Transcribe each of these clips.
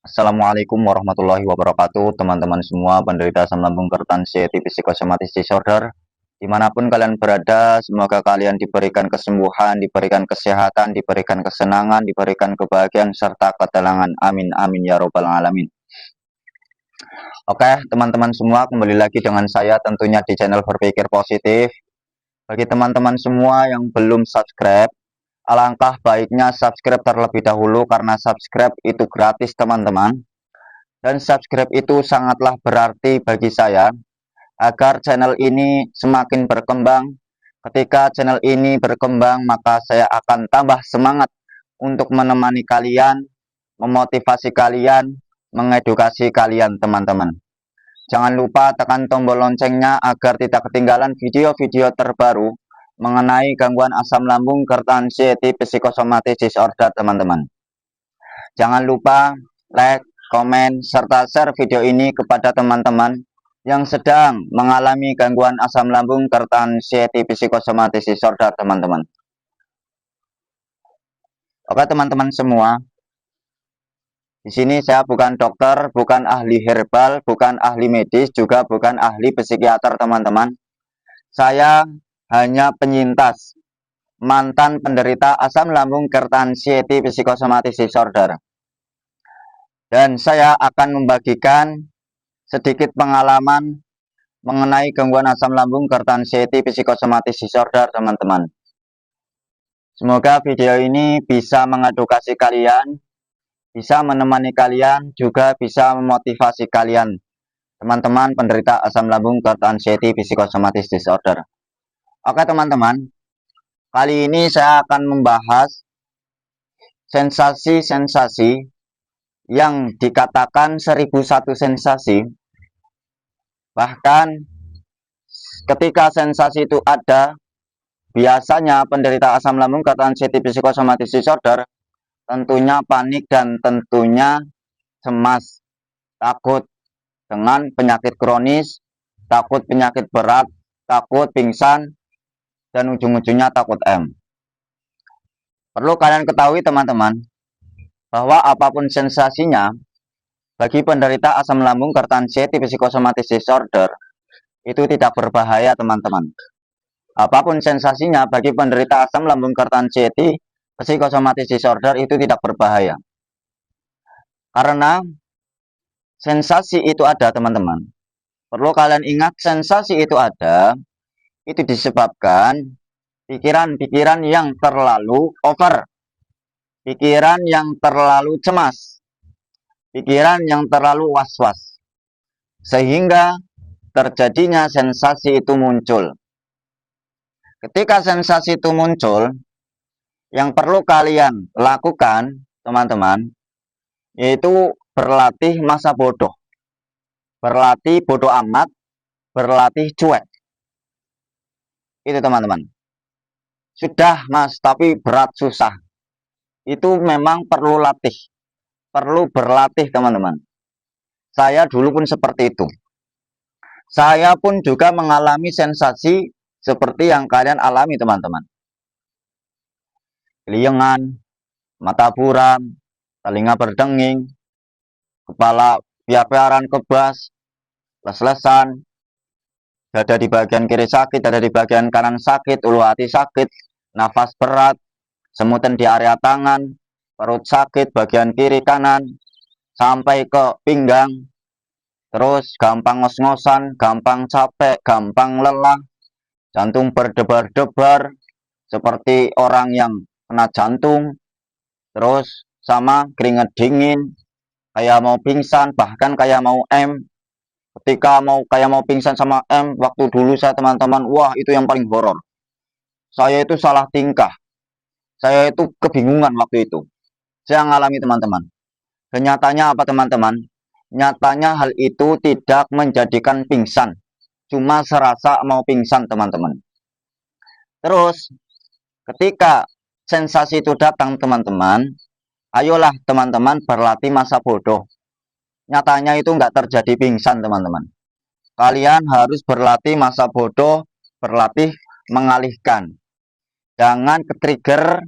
Assalamualaikum warahmatullahi wabarakatuh, teman-teman semua penderita asam lambung hipertensi psikosomatis disorder. Dimanapun kalian berada, semoga kalian diberikan kesembuhan, diberikan kesehatan, diberikan kesenangan, diberikan kebahagiaan, serta ketenangan. Amin, amin, ya robbal alamin. Oke, teman-teman semua, kembali lagi dengan saya tentunya di channel Berpikir Positif. Bagi teman-teman semua yang belum subscribe, alangkah baiknya subscribe terlebih dahulu karena subscribe itu gratis, teman-teman. Dan subscribe itu sangatlah berarti bagi saya agar channel ini semakin berkembang. Ketika channel ini berkembang, maka saya akan tambah semangat untuk menemani kalian, memotivasi kalian, mengedukasi kalian, teman-teman. Jangan lupa tekan tombol loncengnya agar tidak ketinggalan video-video terbaru mengenai gangguan asam lambung, hipertensi, psikosomatis disorder, teman-teman. Jangan lupa like, komen, serta share video ini kepada teman-teman yang sedang mengalami gangguan asam lambung, hipertensi, psikosomatis disorder, teman-teman. Oke, teman-teman semua. Di sini saya bukan dokter, bukan ahli herbal, bukan ahli medis, juga bukan ahli psikiater, teman-teman. Saya hanya penyintas, mantan penderita asam lambung, hipertensi, psikosomatis disorder. Dan saya akan membagikan sedikit pengalaman mengenai gangguan asam lambung, hipertensi, psikosomatis disorder, teman-teman. Semoga video ini bisa mengedukasi kalian, bisa menemani kalian, juga bisa memotivasi kalian, teman-teman penderita asam lambung, hipertensi, psikosomatis disorder. Oke, teman-teman, kali ini saya akan membahas sensasi-sensasi yang dikatakan 1001 sensasi. Bahkan ketika sensasi itu ada, biasanya penderita asam lambung, hipertensi, psikosomatis disorder tentunya panik dan tentunya cemas, takut dengan penyakit kronis, takut penyakit berat, takut pingsan, dan ujung-ujungnya takut M. Perlu kalian ketahui, teman-teman, bahwa apapun sensasinya, bagi penderita asam lambung, hipertensi, psikosomatis disorder, itu tidak berbahaya, teman-teman. Apapun sensasinya, bagi penderita asam lambung, hipertensi, psikosomatis disorder, itu tidak berbahaya. Karena sensasi itu ada, teman-teman. Perlu kalian ingat, sensasi itu ada, itu disebabkan pikiran-pikiran yang terlalu over, pikiran yang terlalu cemas, pikiran yang terlalu was-was, sehingga terjadinya sensasi itu muncul. Ketika sensasi itu muncul, yang perlu kalian lakukan, teman-teman, yaitu berlatih masa bodoh. Berlatih bodoh amat, berlatih cuek. Itu, teman-teman. Sudah, Mas, tapi berat, susah. Itu memang perlu latih. Perlu berlatih, teman-teman. Saya dulu pun seperti itu. Saya pun juga mengalami sensasi seperti yang kalian alami, teman-teman. Keliengan, mata buram, telinga berdenging, kepala piar-piaran kebas, les-lesan, dada di bagian kiri sakit, dada di bagian kanan sakit, ulu hati sakit, nafas berat, semutan di area tangan, perut sakit, bagian kiri kanan, sampai ke pinggang, terus gampang ngos-ngosan, gampang capek, gampang lelah, jantung berdebar-debar, seperti orang yang kena jantung, terus sama keringat dingin, kayak mau pingsan, bahkan kayak mau M. Ketika kayak mau pingsan sama M, waktu dulu saya, teman-teman, wah, itu yang paling horor. Saya itu salah tingkah, saya itu kebingungan waktu itu. Saya ngalami, teman-teman. Dan nyatanya apa, teman-teman? Nyatanya hal itu tidak menjadikan pingsan, cuma serasa mau pingsan, teman-teman. Terus ketika sensasi itu datang, teman-teman, ayolah, teman-teman, berlatih masa bodoh. Nyatanya itu nggak terjadi pingsan, teman-teman. Kalian harus berlatih masa bodoh, berlatih mengalihkan. Jangan ke-trigger,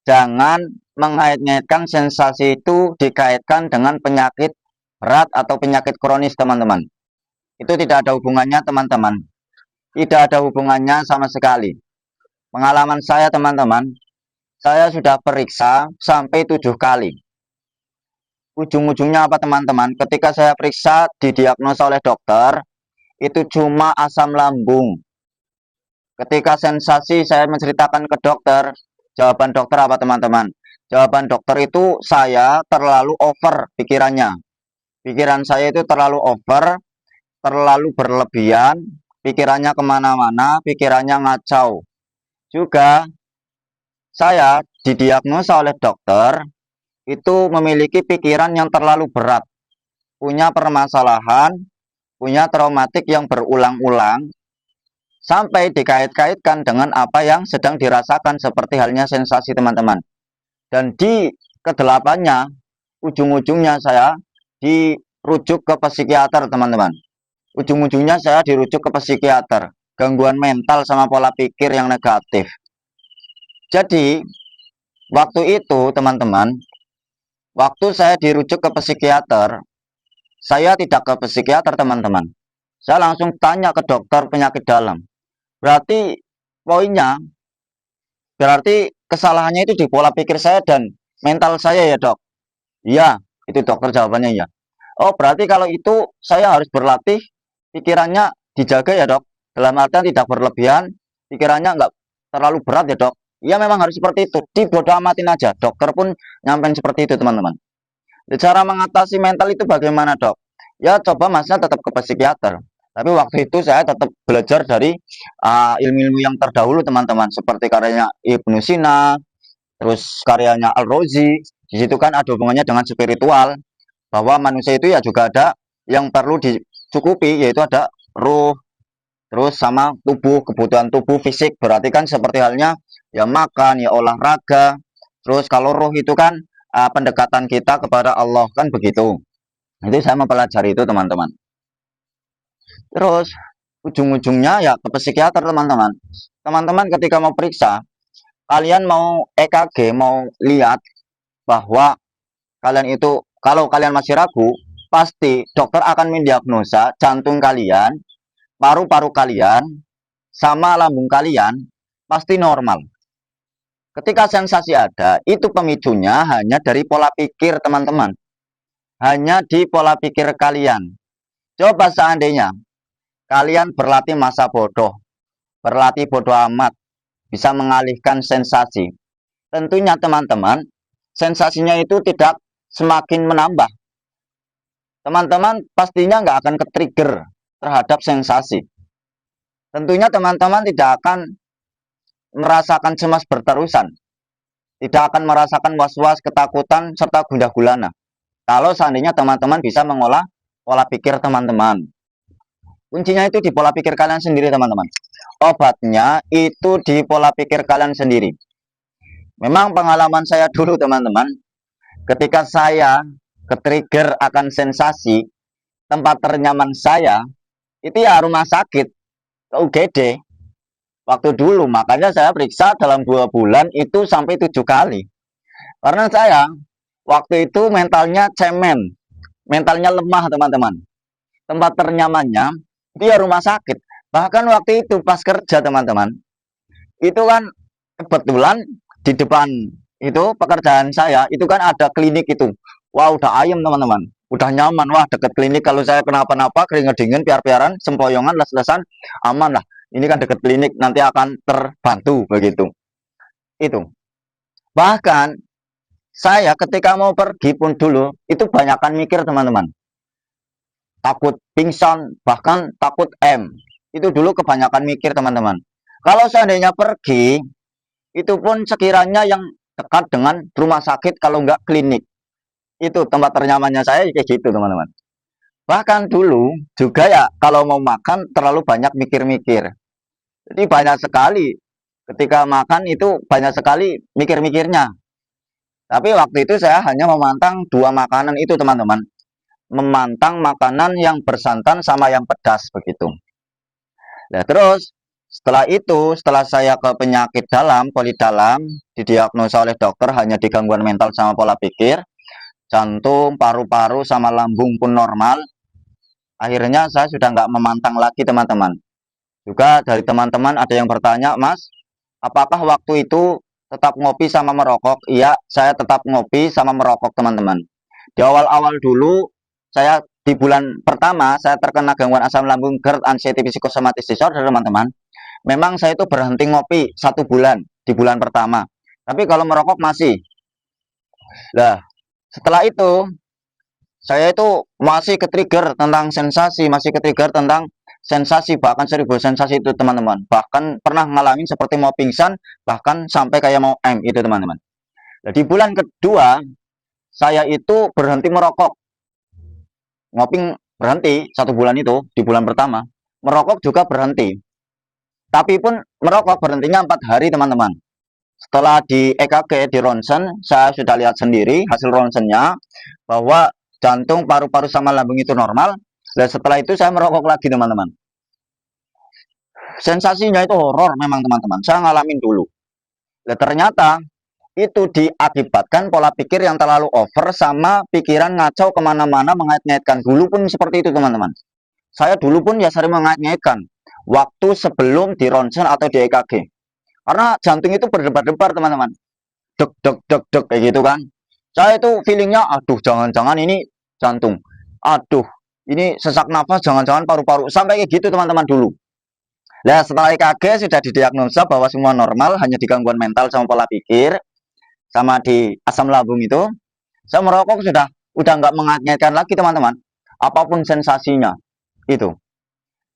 jangan mengait-ngaitkan sensasi itu dikaitkan dengan penyakit berat atau penyakit kronis, teman-teman. Itu tidak ada hubungannya, teman-teman. Tidak ada hubungannya sama sekali. Pengalaman saya, teman-teman, saya sudah periksa sampai 7 kali. Ujung-ujungnya apa, teman-teman? Ketika saya periksa, didiagnosa oleh dokter, itu cuma asam lambung. Ketika sensasi saya menceritakan ke dokter, jawaban dokter apa, teman-teman? Jawaban dokter itu saya terlalu over pikirannya. Pikiran saya itu terlalu over, terlalu berlebihan, pikirannya kemana-mana, pikirannya ngacau. Juga saya didiagnosa oleh dokter itu memiliki pikiran yang terlalu berat, punya permasalahan, punya traumatik yang berulang-ulang, sampai dikait-kaitkan dengan apa yang sedang dirasakan seperti halnya sensasi, teman-teman. Dan di kedelapannya, ujung-ujungnya saya dirujuk ke psikiater, teman-teman. Ujung-ujungnya saya dirujuk ke psikiater, gangguan mental sama pola pikir yang negatif. Jadi, waktu itu, teman-teman, waktu saya dirujuk ke psikiater, saya tidak ke psikiater, teman-teman. Saya langsung tanya ke dokter penyakit dalam. Berarti poinnya, berarti kesalahannya itu di pola pikir saya dan mental saya ya, dok? Iya, itu dokter jawabannya ya. Oh, berarti kalau itu saya harus berlatih pikirannya dijaga ya, dok. Dalam artian tidak berlebihan, pikirannya nggak terlalu berat ya, dok. Ya memang harus seperti itu. Dibodoh amatin aja. Dokter pun nyampein seperti itu, teman-teman. Cara mengatasi mental itu bagaimana, dok? Ya coba masnya tetap ke psikiater. Tapi waktu itu saya tetap belajar dari ilmu-ilmu yang terdahulu, teman-teman. Seperti karyanya Ibnu Sina, terus karyanya Al-Razi. Di situ kan ada hubungannya dengan spiritual. Bahwa manusia itu ya juga ada yang perlu dicukupi, yaitu ada ruh, terus sama tubuh, kebutuhan tubuh fisik. Berarti kan seperti halnya ya makan, ya olahraga. Terus kalau ruh itu kan pendekatan kita kepada Allah, kan begitu. Itu saya mempelajari itu, teman-teman. Terus ujung-ujungnya ya ke psikiater, teman-teman. Teman-teman ketika mau periksa, kalian mau EKG, mau lihat bahwa kalian itu, kalau kalian masih ragu, pasti dokter akan mendiagnosa jantung kalian, paru-paru kalian, sama lambung kalian pasti normal. Ketika sensasi ada, itu pemicunya hanya dari pola pikir, teman-teman. Hanya di pola pikir kalian. Coba seandainya kalian berlatih masa bodoh, berlatih bodoh amat, bisa mengalihkan sensasi. Tentunya, teman-teman, sensasinya itu tidak semakin menambah. Teman-teman pastinya nggak akan ke-trigger terhadap sensasi. Tentunya teman-teman tidak akan merasakan cemas berterusan, tidak akan merasakan was-was, ketakutan, serta gundah gulana. Kalau seandainya teman-teman bisa mengolah pola pikir teman-teman. Kuncinya itu di pola pikir kalian sendiri, teman-teman. Obatnya itu di pola pikir kalian sendiri. Memang pengalaman saya dulu, teman-teman, ketika saya ke-trigger akan sensasi, tempat ternyaman saya itu ya rumah sakit, ke UGD. Waktu dulu, makanya saya periksa dalam 2 bulan itu sampai 7 kali. Karena saya waktu itu mentalnya cemen, mentalnya lemah, teman-teman. Tempat ternyamannya itu ya rumah sakit. Bahkan waktu itu pas kerja, teman-teman, itu kan kebetulan di depan itu pekerjaan saya itu kan ada klinik itu. Wah, udah ayem, teman-teman. Udah nyaman, wah deket klinik, kalau saya kenapa-napa, keringet dingin, piar-piaran, sempoyongan, les-lesan, aman lah. Ini kan deket klinik, nanti akan terbantu begitu. Itu. Bahkan saya ketika mau pergi pun dulu itu banyakkan mikir, teman-teman. Takut pingsan, bahkan takut itu dulu kebanyakan mikir, teman-teman. Kalau seandainya pergi, itu pun sekiranya yang dekat dengan rumah sakit, kalau enggak klinik. Itu tempat ternyamannya saya kayak gitu, teman-teman. Bahkan dulu juga ya kalau mau makan terlalu banyak mikir-mikir. Jadi banyak sekali ketika makan itu banyak sekali mikir-mikirnya. Tapi waktu itu saya hanya memantang 2 makanan itu, teman-teman. Memantang makanan yang bersantan sama yang pedas begitu. Nah, terus Setelah itu, setelah saya ke penyakit dalam, poli dalam, didiagnosa oleh dokter hanya di gangguan mental sama pola pikir, jantung, paru-paru, sama lambung pun normal. Akhirnya saya sudah nggak memantang lagi teman-teman. Juga dari teman-teman ada yang bertanya, Mas, apakah waktu itu tetap ngopi sama merokok? Iya, saya tetap ngopi sama merokok teman-teman. Di awal-awal dulu, saya di bulan pertama, saya terkena gangguan asam lambung GERD, anxiety psychosomatic disorder teman-teman. Memang saya itu berhenti ngopi 1 bulan di bulan pertama. Tapi kalau merokok masih. Nah, setelah itu saya itu masih ke-trigger tentang sensasi, masih ke-trigger tentang sensasi, bahkan 1000 sensasi itu teman-teman. Bahkan pernah ngalamin seperti mau pingsan, bahkan sampai kayak mau itu teman-teman. Nah, di bulan kedua, saya itu berhenti merokok. Ngoping berhenti 1 bulan itu, di bulan pertama. Merokok juga berhenti. Tapi pun merokok berhentinya 4 hari teman-teman. Setelah di EKG, di ronsen, saya sudah lihat sendiri hasil ronsennya bahwa jantung, paru-paru, sama lambung itu normal. Dan setelah itu saya merokok lagi teman-teman. Sensasinya itu horor memang teman-teman. Saya ngalamin dulu. Dan ternyata itu diakibatkan pola pikir yang terlalu over sama pikiran ngacau kemana-mana mengait-ngaitkan. Dulu pun seperti itu teman-teman. Saya dulu pun ya sering mengait-ngaitkan waktu sebelum di ronsen atau di EKG. Karena jantung itu berdebar-debar teman-teman. Dek, dek, dek, dek, kayak gitu kan. Saya itu feelingnya, aduh jangan-jangan ini jantung. Aduh, ini sesak nafas, jangan-jangan paru-paru. Sampai kayak gitu teman-teman dulu. Nah, setelah EKG sudah didiagnosa bahwa semua normal, hanya di gangguan mental sama pola pikir, sama di asam lambung itu. Saya merokok sudah udah nggak mengagetkan lagi teman-teman. Apapun sensasinya itu.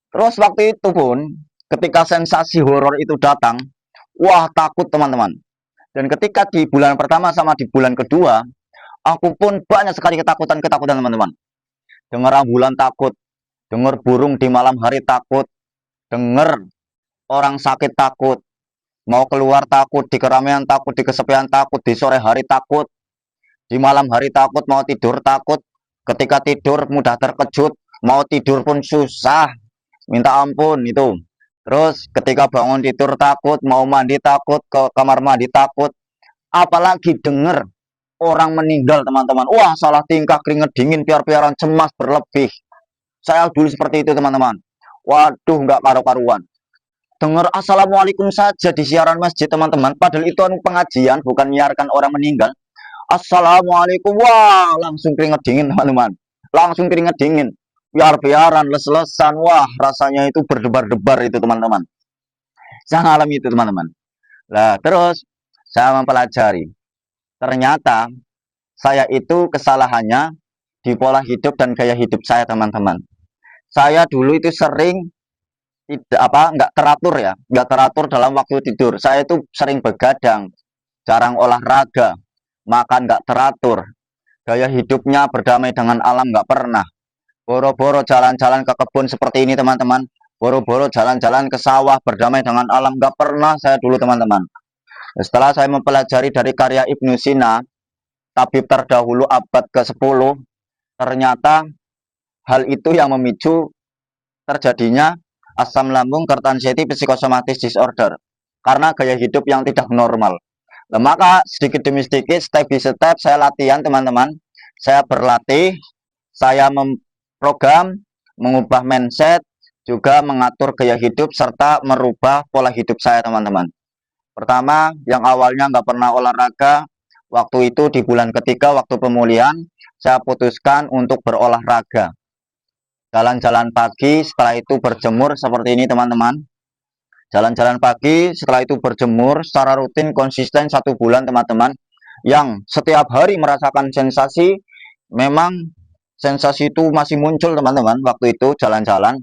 Terus waktu itu pun, ketika sensasi horor itu datang, wah takut teman-teman. Dan ketika di bulan pertama sama di bulan kedua, aku pun banyak sekali ketakutan-ketakutan teman-teman. Dengar ambulan takut, dengar burung di malam hari takut, dengar orang sakit takut, mau keluar takut, di keramaian takut, di kesepian takut, di sore hari takut, di malam hari takut, mau tidur takut, ketika tidur mudah terkejut, mau tidur pun susah, minta ampun itu. Terus ketika bangun tidur takut, mau mandi takut, ke kamar mandi takut, apalagi denger orang meninggal teman-teman. Wah salah tingkah, keringet dingin, piar-piaran, cemas berlebih. Saya dulu seperti itu teman-teman. Waduh nggak karu-karuan. Dengar assalamualaikum saja di siaran masjid teman-teman. Padahal itu pengajian, bukan menyiarkan orang meninggal. Assalamualaikum, wah langsung keringet dingin teman-teman. Langsung keringet dingin. Biar-biaran, les-lesan, wah rasanya itu berdebar-debar itu teman-teman. Saya ngalami itu teman-teman. Nah terus saya mempelajari. Ternyata saya itu kesalahannya di pola hidup dan gaya hidup saya teman-teman. Saya dulu itu sering tidak nggak teratur ya, nggak teratur dalam waktu tidur. Saya itu sering begadang, jarang olahraga, makan nggak teratur, gaya hidupnya berdamai dengan alam nggak pernah. Boro-boro jalan-jalan ke kebun seperti ini teman-teman, boro-boro jalan-jalan ke sawah berdamai dengan alam nggak pernah saya dulu teman-teman. Setelah saya mempelajari dari karya Ibnu Sina, tabib terdahulu abad ke-10, ternyata hal itu yang memicu terjadinya asam lambung, GERD, anxiety, psychosomatic disorder karena gaya hidup yang tidak normal. Nah, maka sedikit demi sedikit, step by step saya latihan teman-teman. Saya berlatih, saya memprogram, mengubah mindset, juga mengatur gaya hidup serta merubah pola hidup saya teman-teman. Pertama, yang awalnya nggak pernah olahraga, waktu itu di bulan ketiga waktu pemulihan, saya putuskan untuk berolahraga. Jalan-jalan pagi, setelah itu berjemur seperti ini teman-teman. Jalan-jalan pagi, setelah itu berjemur secara rutin konsisten 1 bulan teman-teman. Yang setiap hari merasakan sensasi, memang sensasi itu masih muncul teman-teman. Waktu itu jalan-jalan,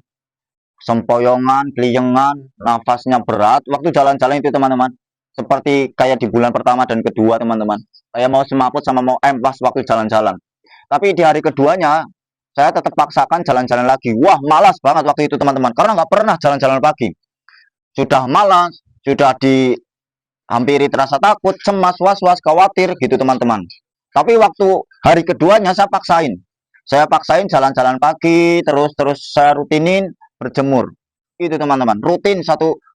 sempoyongan, keliengan, nafasnya berat. Waktu jalan-jalan itu teman-teman, seperti kayak di bulan pertama dan kedua teman-teman. Saya mau semaput sama mau pas waktu jalan-jalan. Tapi di hari keduanya, saya tetap paksakan jalan-jalan lagi. Wah, malas banget waktu itu teman-teman. Karena nggak pernah jalan-jalan pagi. Sudah malas, sudah dihampiri terasa takut, cemas, was-was, khawatir gitu teman-teman. Tapi waktu hari keduanya saya paksain. Saya paksain jalan-jalan pagi, terus saya rutinin berjemur. Itu teman-teman. Rutin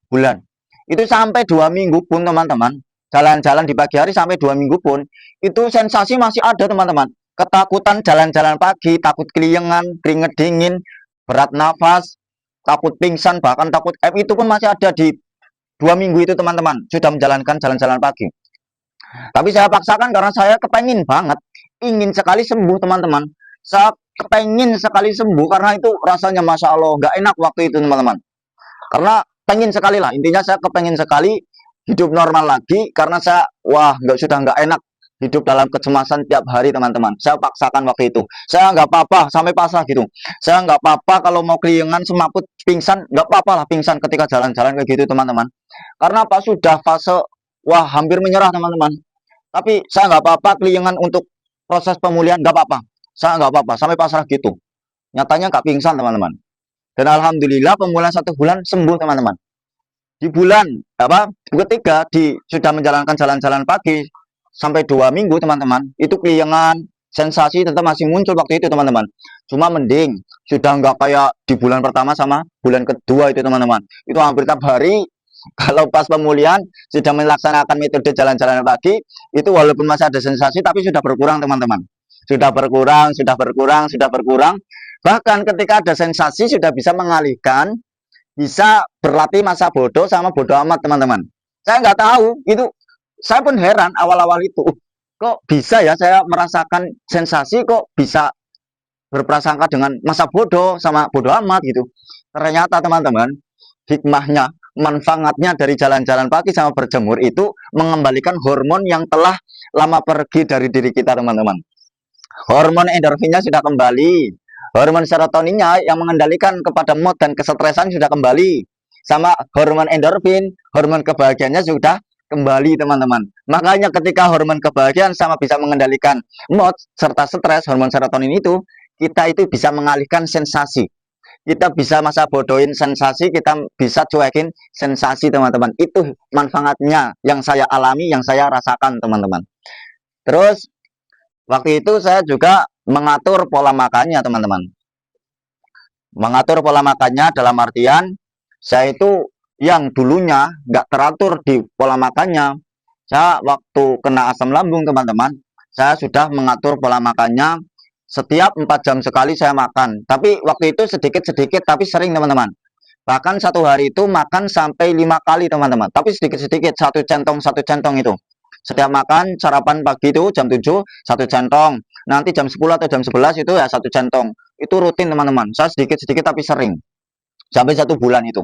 bulan. Itu sampai 2 minggu pun teman-teman, jalan-jalan di pagi hari sampai 2 minggu pun, itu sensasi masih ada teman-teman. Ketakutan jalan-jalan pagi, takut keliengan, keringet dingin, berat nafas, takut pingsan, bahkan takut itu pun masih ada di 2 minggu itu teman-teman, sudah menjalankan jalan-jalan pagi. Tapi saya paksakan karena saya kepengin banget, ingin sekali sembuh teman-teman. Saya kepengin sekali sembuh karena itu rasanya Masya Allah, nggak enak waktu itu teman-teman. Karena pengen sekali lah, intinya saya kepengin sekali hidup normal lagi karena saya, wah nggak enak hidup dalam kecemasan tiap hari teman-teman. Saya paksakan waktu itu. Saya nggak apa-apa sampai pasrah gitu. Saya nggak apa-apa kalau mau keliengan, semaput, pingsan, nggak apa-apa lah pingsan ketika jalan-jalan kayak gitu teman-teman. Karena apa sudah fase wah hampir menyerah teman-teman. Tapi saya nggak apa-apa keliengan untuk proses pemulihan nggak apa-apa. Saya nggak apa-apa sampai pasrah gitu. Nyatanya nggak pingsan teman-teman. Dan alhamdulillah pemulihan 1 bulan sembuh teman-teman. Di bulan apa ketiga sudah menjalankan jalan-jalan pagi sampai 2 minggu teman-teman, itu keliengan, sensasi tetap masih muncul waktu itu teman-teman. Cuma mending sudah nggak kayak di bulan pertama sama bulan kedua itu teman-teman. Itu hampir tiap hari kalau pas pemulihan sudah melaksanakan metode jalan-jalan pagi, itu walaupun masih ada sensasi tapi sudah berkurang teman-teman. Sudah berkurang, sudah berkurang, sudah berkurang. Bahkan ketika ada sensasi sudah bisa mengalihkan, bisa berlatih masa bodoh sama bodoh amat teman-teman. Saya nggak tahu, itu saya pun heran awal-awal itu. Kok bisa ya saya merasakan sensasi, kok bisa berprasangka dengan masa bodoh sama bodoh amat gitu. Ternyata teman-teman, hikmahnya, manfaatnya dari jalan-jalan pagi sama berjemur itu mengembalikan hormon yang telah lama pergi dari diri kita teman-teman. Hormon endorfinnya sudah kembali. Hormon serotoninnya yang mengendalikan kepada mood dan kesetresan sudah kembali. Sama hormon endorfin, hormon kebahagiaannya sudah kembali teman-teman. Makanya ketika hormon kebahagiaan sama bisa mengendalikan mood serta stres, hormon serotonin itu, kita itu bisa mengalihkan sensasi. Kita bisa masa bodohin sensasi, kita bisa cuekin sensasi teman-teman. Itu manfaatnya yang saya alami, yang saya rasakan teman-teman. Terus waktu itu saya juga mengatur pola makannya teman-teman. Mengatur pola makannya dalam artian saya itu yang dulunya nggak teratur di pola makannya. Saya waktu kena asam lambung teman-teman, saya sudah mengatur pola makannya. Setiap 4 jam sekali saya makan. Tapi waktu itu sedikit-sedikit tapi sering teman-teman. Bahkan satu hari itu makan sampai 5 kali teman-teman. Tapi sedikit-sedikit, satu centong itu. Setiap makan sarapan pagi itu jam 7 satu centong. Nanti jam 10 atau jam 11 itu ya satu centong. Itu rutin teman-teman. Saya sedikit-sedikit tapi sering. Sampai 1 bulan itu.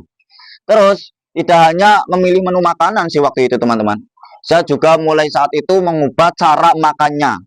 Terus tidak hanya memilih menu makanan sih waktu itu teman-teman. Saya juga mulai saat itu mengubah cara makannya.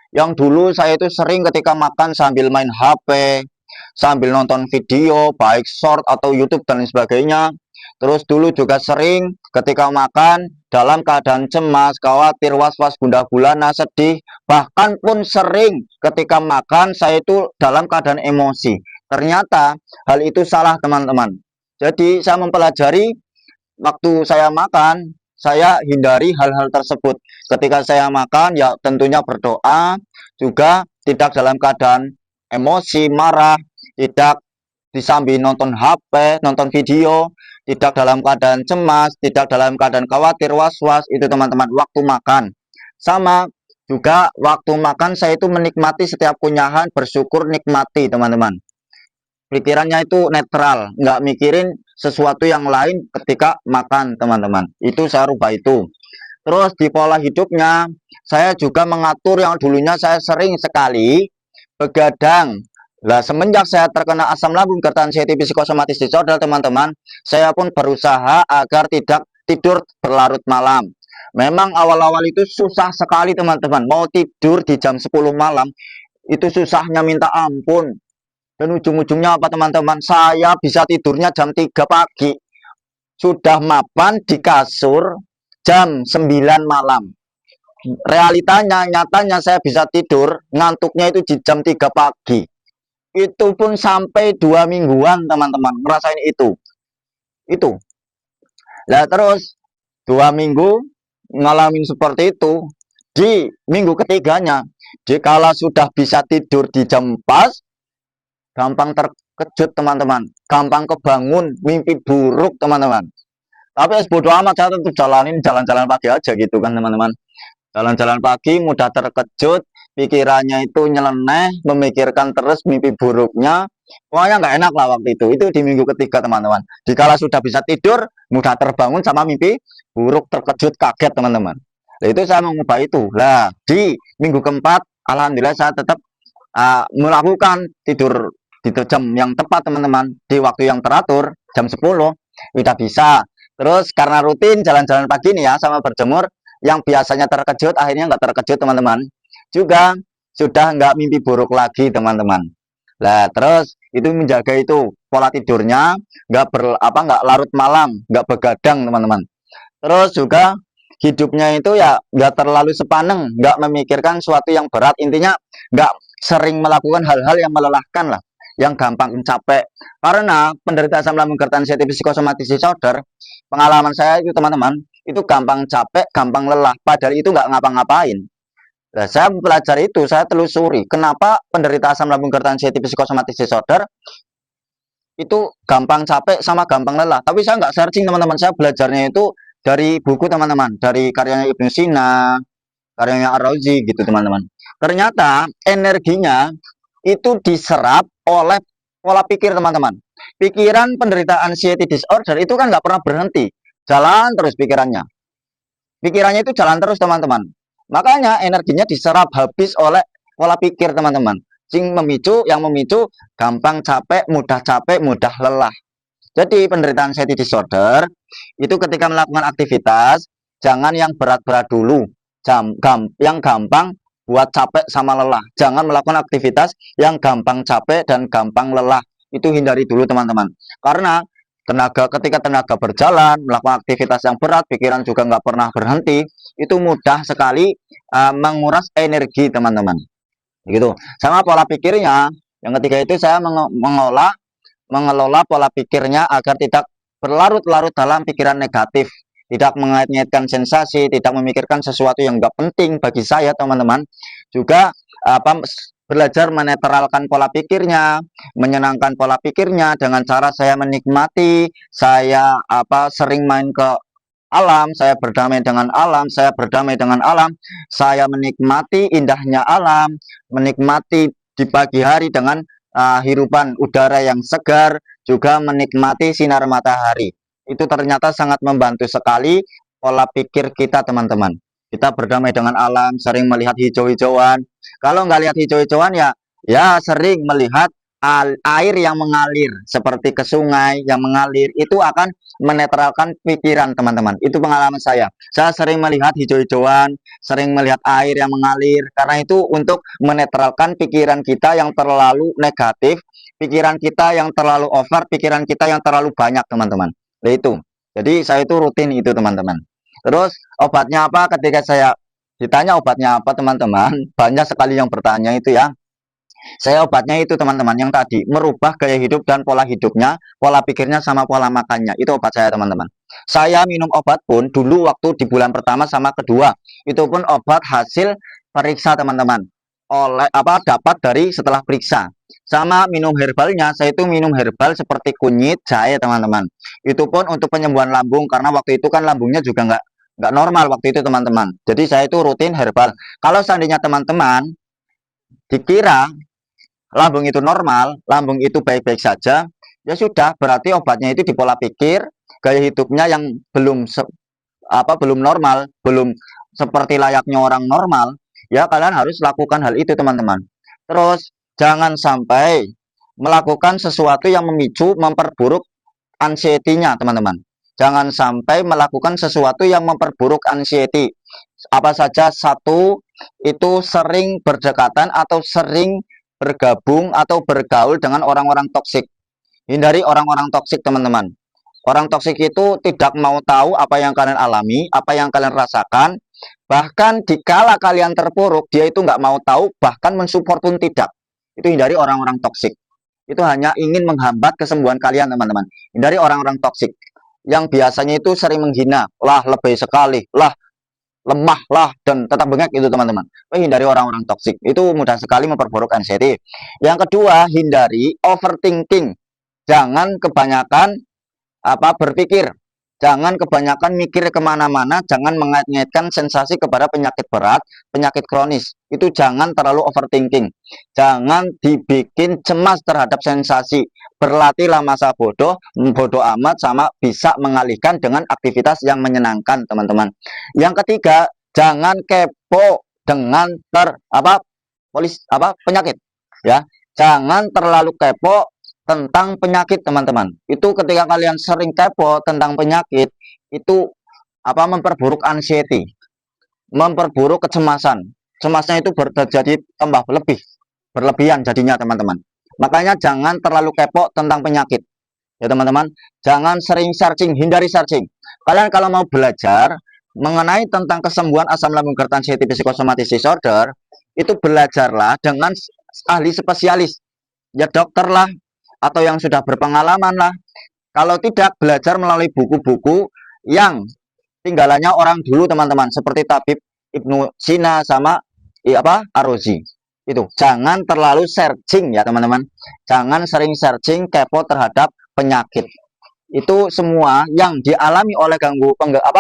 Yang dulu saya itu sering ketika makan sambil main HP, sambil nonton video, baik short atau YouTube dan lain sebagainya. Terus dulu juga sering ketika makan dalam keadaan cemas, khawatir, was-was, gundah gulana, sedih. Bahkan pun sering ketika makan saya itu dalam keadaan emosi. Ternyata hal itu salah teman-teman. Jadi saya mempelajari waktu saya makan, saya hindari hal-hal tersebut. Ketika saya makan, ya tentunya berdoa, juga tidak dalam keadaan emosi, marah, tidak disambi nonton HP, nonton video, tidak dalam keadaan cemas, tidak dalam keadaan khawatir, was-was, itu teman-teman, waktu makan. Sama juga waktu makan saya itu menikmati setiap kunyahan, bersyukur, nikmati teman-teman. Pikirannya itu netral, nggak mikirin sesuatu yang lain ketika makan teman-teman. Itu saya rubah itu. Terus di pola hidupnya saya juga mengatur yang dulunya saya sering sekali begadang. Lah semenjak saya terkena asam lambung gerd sensitif psikosomatis disorder teman-teman, saya pun berusaha agar tidak tidur berlarut malam. Memang awal-awal itu susah sekali teman-teman. Mau tidur di jam 10 malam itu susahnya minta ampun. Dan ujung-ujungnya apa teman-teman? Saya bisa tidurnya jam 3 pagi. Sudah mapan di kasur jam 9 malam. Realitanya, nyatanya saya bisa tidur, ngantuknya itu di jam 3 pagi. Itu pun sampai 2 mingguan teman-teman. Ngerasain itu. Itu. Nah terus 2 minggu ngalamin seperti itu. Di minggu ketiganya, jika sudah bisa tidur di jam pas, gampang terkejut teman-teman, gampang kebangun mimpi buruk teman-teman. Tapi es bodo amat, saya tetap jalanin jalan-jalan pagi aja gitu kan teman-teman. Jalan-jalan pagi mudah terkejut, pikirannya itu nyeleneh, memikirkan terus mimpi buruknya. Pokoknya nggak enak lah waktu itu. Itu di minggu ketiga teman-teman. Dikala sudah bisa tidur, mudah terbangun sama mimpi buruk, terkejut, kaget teman-teman. Nah, itu saya mengubah itu. Lah di minggu keempat, alhamdulillah saya tetap melakukan tidur di jam yang tepat teman-teman, di waktu yang teratur jam 10 udah bisa. Terus karena rutin jalan-jalan pagi nih ya sama berjemur, yang biasanya terkejut akhirnya nggak terkejut teman-teman, juga sudah nggak mimpi buruk lagi teman-teman. Lah terus itu menjaga itu pola tidurnya, nggak larut malam, nggak begadang teman-teman. Terus juga hidupnya itu ya nggak terlalu sepaneng, nggak memikirkan sesuatu yang berat, intinya nggak sering melakukan hal-hal yang melelahkan lah, yang gampang capek. Karena penderita asam lambung gerd anxiety psikosomatis disorder, pengalaman saya itu teman-teman, itu gampang capek, gampang lelah, padahal itu nggak ngapa-ngapain. Nah, saya belajar itu, saya telusuri kenapa penderita asam lambung gerd anxiety psikosomatis disorder itu gampang capek sama gampang lelah. Tapi saya nggak searching teman-teman, saya belajarnya itu dari buku teman-teman, dari karyanya Ibnu Sina, karyanya Ar-Razi gitu teman-teman. Ternyata energinya itu diserap oleh pola pikir teman-teman. Pikiran penderita anxiety disorder itu kan nggak pernah berhenti, jalan terus pikirannya. Pikirannya itu jalan terus teman-teman. Makanya energinya diserap habis oleh pola pikir teman-teman. Yang memicu gampang capek, mudah lelah. Jadi penderitaan anxiety disorder itu ketika melakukan aktivitas jangan yang berat-berat dulu, yang gampang buat capek sama lelah. Jangan melakukan aktivitas yang gampang capek dan gampang lelah. Itu hindari dulu teman-teman. Karena ketika tenaga berjalan, melakukan aktivitas yang berat, pikiran juga nggak pernah berhenti, itu mudah sekali menguras energi teman-teman. Gitu. Sama pola pikirnya, yang ketiga itu saya mengelola pola pikirnya agar tidak berlarut-larut dalam pikiran negatif, tidak mengait-ngaitkan sensasi, tidak memikirkan sesuatu yang nggak penting bagi saya teman-teman. Juga belajar menetralkan pola pikirnya, menyenangkan pola pikirnya dengan cara saya menikmati, saya sering main ke alam, saya berdamai dengan alam, saya menikmati indahnya alam, menikmati di pagi hari dengan hirupan udara yang segar, juga menikmati sinar matahari. Itu ternyata sangat membantu sekali pola pikir kita teman-teman. Kita berdamai dengan alam, sering melihat hijau-hijauan. Kalau nggak lihat hijau-hijauan ya sering melihat air yang mengalir seperti ke sungai yang mengalir, itu akan menetralkan pikiran teman-teman. Itu pengalaman saya. Saya sering melihat hijau-hijauan, sering melihat air yang mengalir, karena itu untuk menetralkan pikiran kita yang terlalu negatif, pikiran kita yang terlalu over, pikiran kita yang terlalu banyak teman-teman. Nah, itu. Jadi saya itu rutin itu teman-teman. Terus obatnya apa? Ketika saya ditanya obatnya apa teman-teman, banyak sekali yang bertanya itu ya. Saya obatnya itu teman-teman yang tadi, merubah gaya hidup dan pola hidupnya, pola pikirnya sama pola makannya. Itu obat saya teman-teman. Saya minum obat pun dulu waktu di bulan pertama sama kedua, itu pun obat hasil periksa teman-teman. Dapat dari setelah periksa. Sama minum herbalnya, saya itu minum herbal seperti kunyit, jahe teman-teman. Itu pun untuk penyembuhan lambung, karena waktu itu kan lambungnya juga nggak normal waktu itu teman-teman. Jadi saya itu rutin herbal. Kalau seandainya teman-teman dikira lambung itu normal, lambung itu baik-baik saja, ya sudah, berarti obatnya itu di pola pikir, gaya hidupnya yang belum normal, belum seperti layaknya orang normal, ya kalian harus lakukan hal itu teman-teman. Terus jangan sampai melakukan sesuatu yang memperburuk anxiety-nya teman-teman. Jangan sampai melakukan sesuatu yang memperburuk anxiety. Apa saja? Satu, itu sering berdekatan atau sering bergabung atau bergaul dengan orang-orang toksik. Hindari orang-orang toksik teman-teman. Orang toksik itu tidak mau tahu apa yang kalian alami, apa yang kalian rasakan. Bahkan dikala kalian terpuruk, dia itu nggak mau tahu, bahkan mensupport pun tidak. Itu hindari orang-orang toksik. Itu hanya ingin menghambat kesembuhan kalian teman-teman. Hindari orang-orang toksik yang biasanya itu sering menghina, lah lebih sekali, lah lemah lah, dan tetap bengek itu teman-teman. Hindari orang-orang toksik, itu mudah sekali memperburuk anxiety. Yang kedua, hindari overthinking. Jangan kebanyakan berpikir. Jangan kebanyakan mikir kemana-mana, jangan mengait-ngaitkan sensasi kepada penyakit berat, penyakit kronis. Itu jangan terlalu overthinking. Jangan dibikin cemas terhadap sensasi. Berlatihlah masa bodoh, bodoh amat sama bisa mengalihkan dengan aktivitas yang menyenangkan, teman-teman. Yang ketiga, jangan kepo dengan penyakit, ya. Jangan terlalu kepo tentang penyakit, teman-teman. Itu ketika kalian sering kepo tentang penyakit, itu memperburuk anxiety, memperburuk kecemasan. Cemasnya itu terjadi tambah berlebihan jadinya, teman-teman. Makanya jangan terlalu kepo tentang penyakit, ya teman-teman. Jangan sering searching, hindari searching. Kalian kalau mau belajar mengenai tentang kesembuhan asam lambung GERD anxiety psychosomatic disorder, itu belajarlah dengan ahli spesialis, ya dokter lah, atau yang sudah berpengalaman lah. Kalau tidak, belajar melalui buku-buku yang tinggalannya orang dulu, teman-teman, seperti Tabib Ibnu Sina sama Arozi. Itu jangan terlalu searching, ya teman-teman. Jangan sering searching, kepo terhadap penyakit. Itu semua yang dialami oleh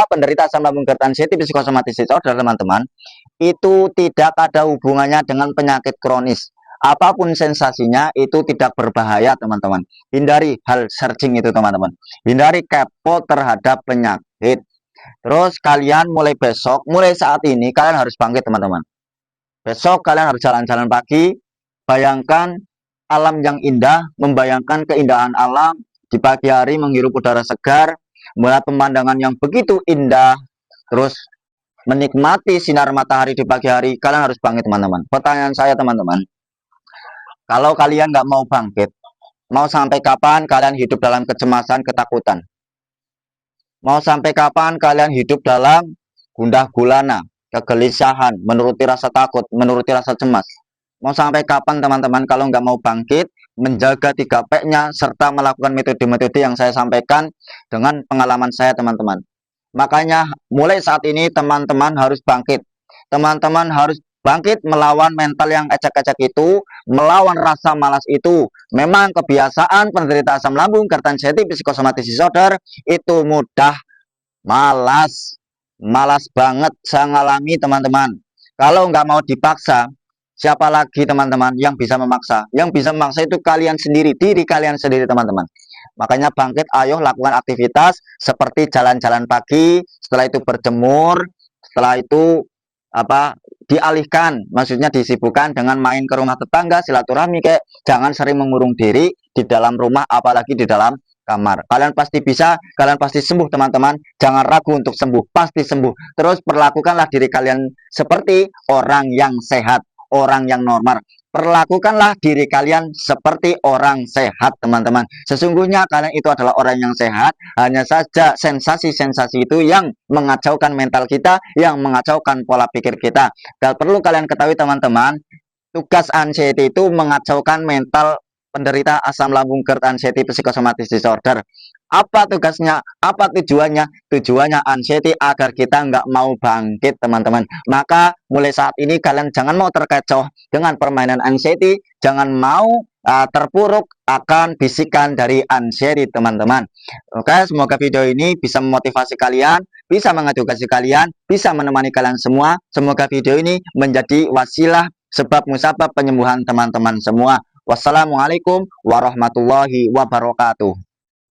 penderita asam lambung GERD anxiety psychosomatic disorder, teman-teman, itu tidak ada hubungannya dengan penyakit kronis. Apapun sensasinya itu tidak berbahaya, teman-teman. Hindari hal searching itu, teman-teman. Hindari kepo terhadap penyakit. Terus kalian mulai besok, mulai saat ini kalian harus bangkit, teman-teman. Besok kalian harus jalan-jalan pagi. Bayangkan alam yang indah, membayangkan keindahan alam di pagi hari, menghirup udara segar, melihat pemandangan yang begitu indah, terus menikmati sinar matahari di pagi hari. Kalian harus bangkit, teman-teman. Pertanyaan saya, teman-teman, kalau kalian nggak mau bangkit, mau sampai kapan kalian hidup dalam kecemasan, ketakutan? Mau sampai kapan kalian hidup dalam gundah gulana, kegelisahan, menuruti rasa takut, menuruti rasa cemas? Mau sampai kapan, teman-teman, kalau nggak mau bangkit, menjaga 3P-nya, serta melakukan metode-metode yang saya sampaikan dengan pengalaman saya, teman-teman. Makanya mulai saat ini teman-teman harus bangkit. Teman-teman harus bangkit melawan mental yang ecek-ecek itu, melawan rasa malas itu. Memang kebiasaan penderita asam lambung GERD anxiety psychosomatic disorder itu mudah malas. Malas banget saya ngalami, teman-teman. Kalau nggak mau dipaksa, siapa lagi, teman-teman, yang bisa memaksa? Yang bisa memaksa itu kalian sendiri, diri kalian sendiri, teman-teman. Makanya bangkit, ayo lakukan aktivitas seperti jalan-jalan pagi, setelah itu berjemur, setelah itu dialihkan, maksudnya disibukkan dengan main ke rumah tetangga, silaturahmi, kayak jangan sering mengurung diri di dalam rumah, apalagi di dalam kamar. Kalian pasti bisa, kalian pasti sembuh, teman-teman. Jangan ragu untuk sembuh, pasti sembuh. Terus perlakukanlah diri kalian seperti orang yang sehat, orang yang normal. Perlakukanlah diri kalian seperti orang sehat, teman-teman. Sesungguhnya kalian itu adalah orang yang sehat, hanya saja sensasi-sensasi itu yang mengacaukan mental kita, yang mengacaukan pola pikir kita. Dan perlu kalian ketahui, teman-teman, tugas anxiety itu mengacaukan mental penderita asam lambung GERD anxiety psychosomatic disorder. Apa tugasnya? Apa tujuannya? Tujuannya anxiety agar kita nggak mau bangkit, teman-teman. Maka mulai saat ini kalian jangan mau terkecoh dengan permainan anxiety, jangan mau terpuruk akan bisikan dari anxiety, teman-teman. Oke, semoga video ini bisa memotivasi kalian, bisa mengedukasi kalian, bisa menemani kalian semua. Semoga video ini menjadi wasilah sebab musabab penyembuhan teman-teman semua. Wassalamualaikum warahmatullahi wabarakatuh.